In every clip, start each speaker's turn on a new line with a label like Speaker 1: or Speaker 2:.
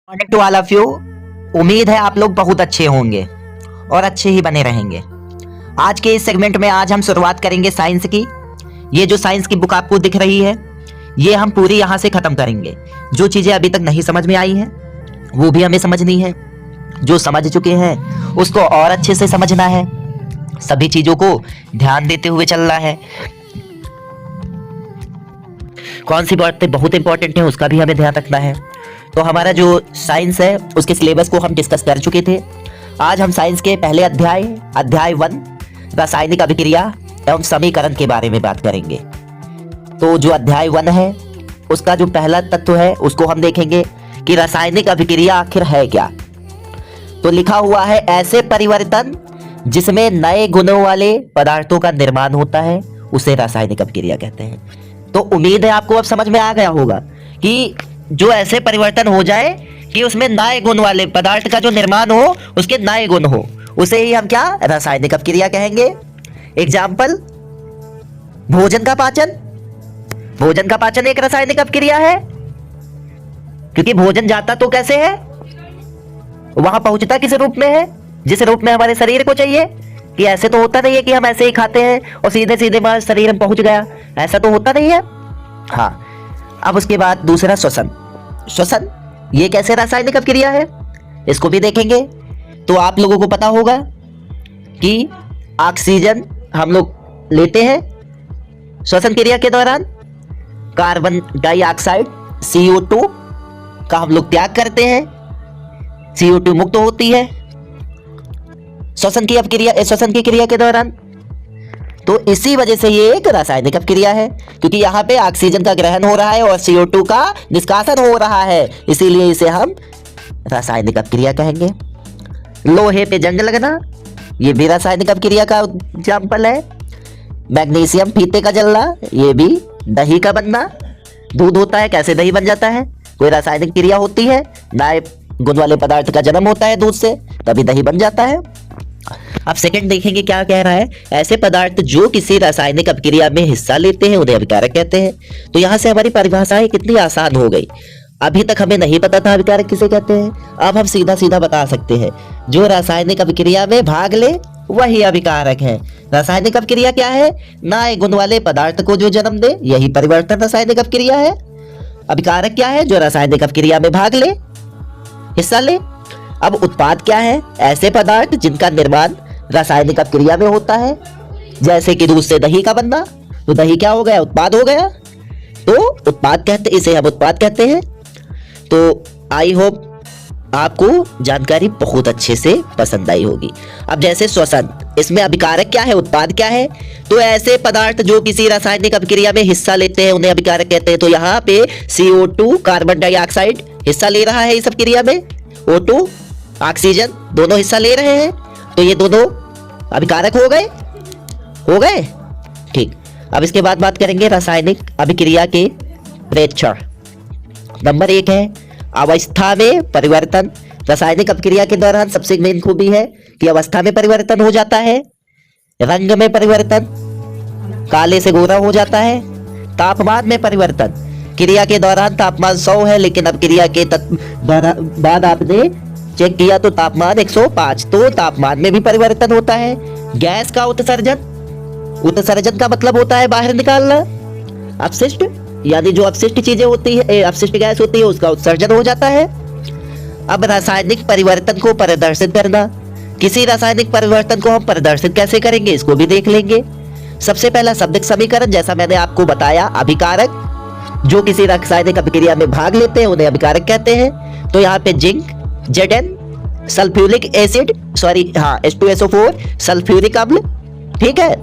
Speaker 1: Morning to all of you. उम्मीद है आप लोग बहुत अच्छे होंगे और अच्छे ही बने रहेंगे। आज के इस सेगमेंट में आज हम शुरुआत करेंगे साइंस की। ये जो साइंस की बुक आपको दिख रही है ये हम पूरी यहाँ से खत्म करेंगे। जो चीजें अभी तक नहीं समझ में आई हैं वो भी हमें समझनी है, जो समझ चुके हैं उसको और अच्छे से समझना है, सभी चीजों को ध्यान देते हुए चलना है। कौन सी बातें बहुत इंपॉर्टेंट है उसका भी हमें ध्यान रखना है। तो हमारा जो साइंस है उसके सिलेबस को हम डिस्कस कर चुके थे। आज हम साइंस के पहले अध्याय 1 रासायनिक अभिक्रिया एवं समीकरण के बारे में बात करेंगे। तो जो अध्याय 1 है उसका जो पहला तत्व है उसको हम देखेंगे कि रासायनिक अभिक्रिया आखिर है क्या। तो लिखा हुआ है ऐसे परिवर्तन जिसमें नए गुणों वाले पदार्थों का निर्माण होता है उसे रासायनिक अभिक्रिया कहते हैं। तो उम्मीद है आपको अब समझ में आ गया होगा कि जो ऐसे परिवर्तन हो जाए कि उसमें नए गुण वाले पदार्थ का जो निर्माण हो उसके नए गुण हो उसे ही हम क्या रासायनिक अभिक्रिया कहेंगे। एग्जाम्पल, भोजन का पाचन एक रासायनिक अभिक्रिया है, क्योंकि भोजन जाता तो कैसे है, वहां पहुंचता किस रूप में है, जिस रूप में हमारे शरीर को चाहिए। कि ऐसे तो होता नहीं है कि हम ऐसे ही खाते हैं और सीधे सीधे हमारे शरीर में पहुंच गया, ऐसा तो होता नहीं है। हाँ, अब उसके बाद दूसरा श्वसन ये कैसे रासायनिक अभिक्रिया है इसको भी देखेंगे। तो आप लोगों को पता होगा कि ऑक्सीजन हम लोग लेते हैं श्वसन क्रिया के दौरान, कार्बन डाइऑक्साइड CO2 का हम लोग त्याग करते हैं, CO2 मुक्त होती है श्वसन की क्रिया के दौरान। तो इसी वजह से ये एक रासायनिक अभिक्रिया है, क्योंकि यहाँ पे ऑक्सीजन का ग्रहण हो रहा है और CO2 का निष्कासन हो रहा है, इसीलिए इसे हम रासायनिक अभिक्रिया कहेंगे। लोहे पे जंग लगना ये भी रासायनिक अभिक्रिया का एग्जाम्पल है। मैग्नीशियम फीते का जलना ये भी। दही का बनना, दूध होता है कैसे दही बन जाता है, कोई रासायनिक क्रिया होती है, नए गुण वाले पदार्थ का जन्म होता है दूध से तभी दही बन जाता है। अब सेकंड देखेंगे क्या कह रहा है, ऐसे पदार्थ जो किसी रासायनिक अभिक्रिया में हिस्सा लेते हैं उन्हें अभिकारक कहते हैं। तो यहां से हमारी परिभाषाएं कितनी आसान हो गई। अभी तक हमें नहीं पता था अभिकारक किसे कहते हैं, अब हम सीधा सीधा बता सकते हैं। जो रासायनिक अभिक्रिया में भाग ले वही अभिकारक है। रासायनिक अभिक्रिया क्या है, नए गुण वाले पदार्थ को जो जन्म दे यही परिवर्तन रासायनिक अभिक्रिया है। अभिकारक क्या है, जो रासायनिक अभिक्रिया में भाग ले, हिस्सा ले। अब उत्पाद क्या है, ऐसे पदार्थ जिनका निर्माण रासायनिक अभिक्रिया में होता है, जैसे कि दूध से दही का बनना, तो दही क्या हो गया, उत्पाद हो गया। तो उत्पाद कहते, इसे हम उत्पाद कहते हैं। तो आई होप आपको जानकारी बहुत अच्छे से पसंद आई होगी। अब जैसे श्वसन, इसमें अभिकारक क्या है, उत्पाद क्या है, तो ऐसे पदार्थ जो किसी रासायनिक अभिक्रिया में हिस्सा लेते हैं उन्हें अभिकारक कहते हैं। तो यहाँ पे CO2 कार्बन डाइऑक्साइड हिस्सा ले रहा है इस अभिक्रिया में, O2 ऑक्सीजन दोनों हिस्सा ले रहे हैं, तो ये दोनों अभिकारक हो गए। ठीक, अब इसके बाद बात करेंगे रासायनिक अभिक्रिया के प्रेक्षण। नंबर 1 है अवस्था में परिवर्तन। रासायनिक अभिक्रिया के दौरान सबसे मेन खूबी है कि अवस्था में परिवर्तन हो जाता है, रंग में परिवर्तन, काले से गोरा हो जाता है। तापमान में परिवर्तन, क्रिया के दौरान तापमान 100 है लेकिन अब क्रिया के बाद आपने चेक किया तो तापमान 105, तो तापमान में भी परिवर्तन होता है। गैस का उत्सर्जन का मतलब होता है बाहर निकालना। अपशिष्ट यानी जो अपशिष्ट चीजें होती है, अपशिष्ट गैस होती है, उसका उत्सर्जन हो जाता है। अब रासायनिक परिवर्तन को प्रदर्शित करना, किसी रासायनिक परिवर्तन को हम प्रदर्शित कैसे करेंगे इसको भी देख लेंगे। सबसे पहला शब्दिक समीकरण, जैसा मैंने आपको बताया, अभिकारक जो किसी रासायनिक अभिक्रिया में भाग लेते हैं उन्हें अभिकारक कहते हैं। तो यहाँ पे zinc Zn, sulphuric acid H2SO4 sulphuric अम्ल, ठीक है,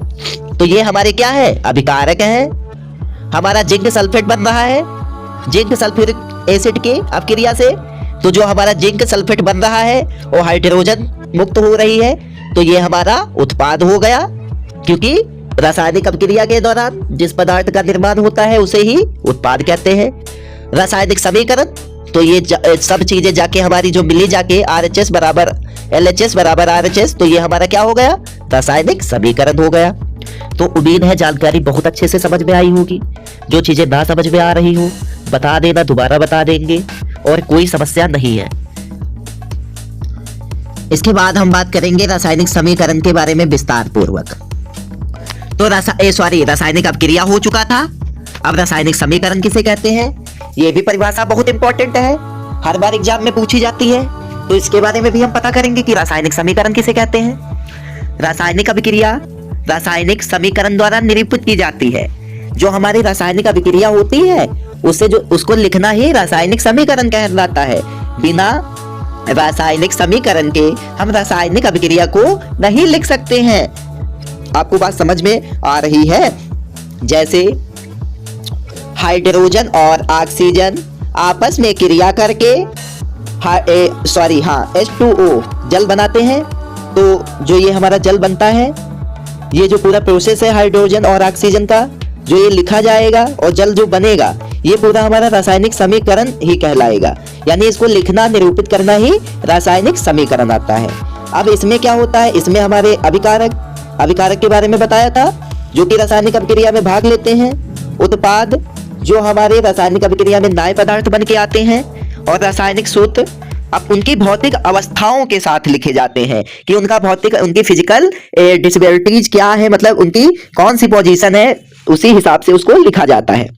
Speaker 1: तो ये हमारे क्या है, अभिकारक है। हमारा जिंक सल्फेट बन रहा है जिंक सल्फ्यूरिक एसिड की अभिक्रिया से, तो जो हमारा जिंक सल्फेट बन रहा है वो हाइड्रोजन मुक्त हो रही है, तो ये हमारा उत्पाद हो गया। क्योंकि रासायनिक अभिक्रिया के दौरान जिस पदार्थ का निर्माण होता है उसे ही उत्पाद कहते हैं। रासायनिक समीकरण, तो ये सब चीजें जाके हमारी जो मिली जाके RHS बराबर LHS बराबर RHS, तो ये हमारा क्या हो गया, रासायनिक समीकरण हो गया। तो उम्मीद है जानकारी बहुत अच्छे से समझ में आई होगी। जो चीजें ना समझ में आ रही हो बता देना, दोबारा बता देंगे। और कोई समस्या नहीं है। इसके बाद हम बात करेंगे रासायनिक समीकरण के बारे में विस्तार पूर्वक। तो रासायनिक अपक्रिया हो चुका था। अब रासायनिक समीकरण किसे कहते हैं, ये भी परिभाषा बहुत इंपॉर्टेंट है, हर बार एग्जाम में पूछी जाती है। तो इसके बारे में भी हम पता करेंगे कि रासायनिक समीकरण किसे कहते हैं। रासायनिक अभिक्रिया रासायनिक समीकरण द्वारा निरूपित की जाती है। जो हमारी रासायनिक अभिक्रिया होती है उसको लिखना ही रासायनिक समीकरण कहलाता है। बिना रासायनिक समीकरण के हम रासायनिक अभिक्रिया को नहीं लिख सकते हैं। आपको बात समझ में आ रही है? जैसे हाइड्रोजन और ऑक्सीजन आपस में क्रिया करके H2O जल बनाते हैं। तो जो ये हमारा जल बनता है, ये जो पूरा प्रोसेस है हाइड्रोजन और ऑक्सीजन का, जो ये लिखा जाएगा और जल जो बनेगा, ये पूरा हमारा रासायनिक समीकरण ही कहलाएगा। यानी इसको लिखना, निरूपित करना ही रासायनिक समीकरण आता है। अब इसमें क्या होता है, इसमें हमारे अभिकारक के बारे में बताया था, जो कि रासायनिक अभिक्रिया में भाग लेते हैं। उत्पाद जो हमारे रासायनिक अभिक्रिया में नए पदार्थ बन के आते हैं, और रासायनिक सूत्र अब उनकी भौतिक अवस्थाओं के साथ लिखे जाते हैं कि उनकी फिजिकल डिसेबिलिटीज क्या है, मतलब उनकी कौन सी पोजीशन है, उसी हिसाब से उसको लिखा जाता है।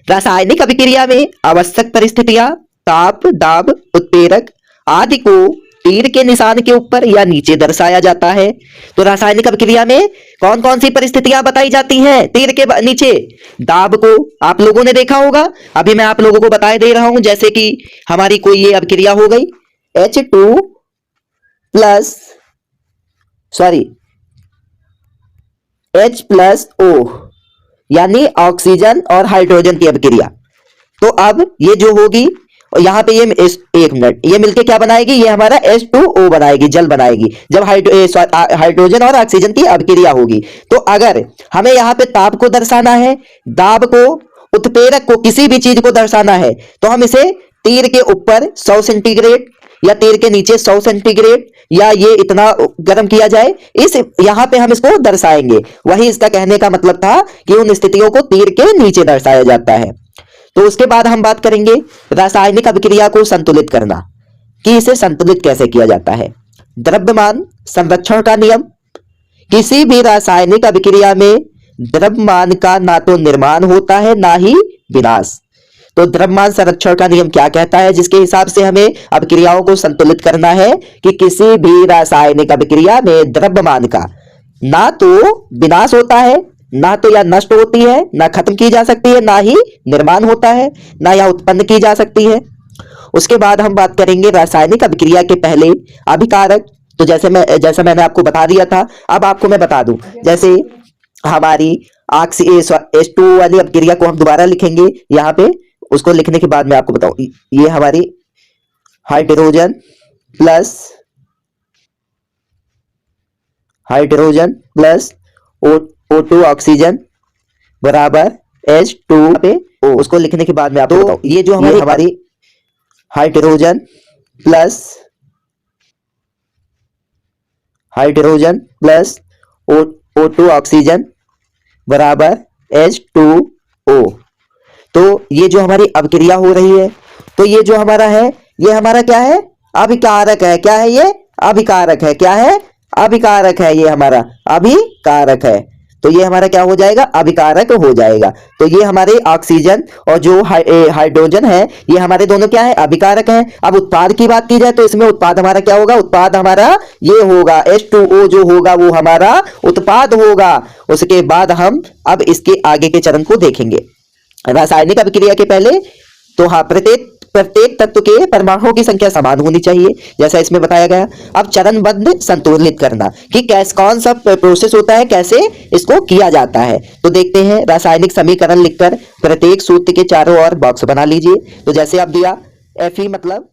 Speaker 1: रासायनिक अभिक्रिया में आवश्यक परिस्थितियां, ताप, दाब, उत्प्रेरक आदि को तीर के निशान के ऊपर या नीचे दर्शाया जाता है। तो रासायनिक अभिक्रिया में कौन कौन सी परिस्थितियां बताई जाती हैं? तीर के नीचे दाब को आप लोगों ने देखा होगा, अभी मैं आप लोगों को बता दे रहा हूं। जैसे कि हमारी कोई ये अभिक्रिया हो गई H+O यानी ऑक्सीजन और हाइड्रोजन की अभिक्रिया। तो अब ये जो होगी, और यहाँ पे एक मिनट, ये मिलके क्या बनाएगी, ये हमारा H2O बनाएगी, जल बनाएगी, जब हाइड्रोजन और ऑक्सीजन की अभिक्रिया होगी। तो अगर हमें यहाँ पे ताप को दर्शाना है, दाब को, उत्प्रेरक को, किसी भी चीज को दर्शाना है, तो हम इसे तीर के ऊपर 100 सेंटीग्रेड या तीर के नीचे 100 सेंटीग्रेड या ये इतना गर्म किया जाए, इस यहाँ पे हम इसको दर्शाएंगे। वही इसका कहने का मतलब था कि उन स्थितियों को तीर के नीचे दर्शाया जाता है। तो उसके बाद हम बात करेंगे रासायनिक अभिक्रिया को संतुलित करना, कि इसे संतुलित कैसे किया जाता है। द्रव्यमान संरक्षण का नियम, किसी भी रासायनिक अभिक्रिया में द्रव्यमान का ना तो निर्माण होता है ना ही विनाश। तो द्रव्यमान संरक्षण का नियम क्या कहता है, जिसके हिसाब से हमें अभिक्रियाओं को संतुलित करना है, कि किसी भी रासायनिक अभिक्रिया में द्रव्यमान का ना तो विनाश होता है, ना तो या नष्ट होती है, ना खत्म की जा सकती है, ना ही निर्माण होता है, ना या उत्पन्न की जा सकती है। उसके बाद हम बात करेंगे रासायनिक अभिक्रिया के पहले अभिकारक। तो जैसे मैंने आपको बता दिया था, अब आपको मैं बता दूं, जैसे हमारी H2O वाली अभिक्रिया को हम दोबारा लिखेंगे यहाँ पे। उसको लिखने के बाद मैं आपको बताऊं, ये हमारी हाइड्रोजन प्लस O2 ऑक्सीजन बराबर H2O। उसको लिखने के बाद में आपको बताऊं, ये जो हमारी हाइड्रोजन प्लस O2 ऑक्सीजन बराबर H2O। तो ये जो हमारी अभिक्रिया हो रही है, तो ये जो हमारा है, ये हमारा क्या है, अभिकारक है। क्या है ये? अभिकारक है। क्या है? अभिकारक है। ये हमारा अभिकारक है। तो ये हमारा क्या हो जाएगा? अभिकारक हो जाएगा। तो ये हमारे ऑक्सीजन और जो हाइड्रोजन है, ये हमारे दोनों क्या है? अभिकारक हैं। अब उत्पाद की बात की जाए तो इसमें उत्पाद हमारा क्या होगा? उत्पाद हमारा ये होगा, H2O जो होगा वो हमारा उत्पाद होगा। उसके बाद हम अब इसके आगे के चरण को देखेंगे। रासायनिक अभिक्रिया के पहले तो हाँ, प्रत्येक तत्व के परमाणुओं की संख्या समान होनी चाहिए, जैसा इसमें बताया गया। अब चरणबद्ध संतुलित करना, कि कौन सा प्रोसेस होता है, कैसे इसको किया जाता है। तो देखते हैं, रासायनिक समीकरण लिखकर प्रत्येक सूत्र के चारों ओर बॉक्स बना लीजिए। तो जैसे आप दिया Fe मतलब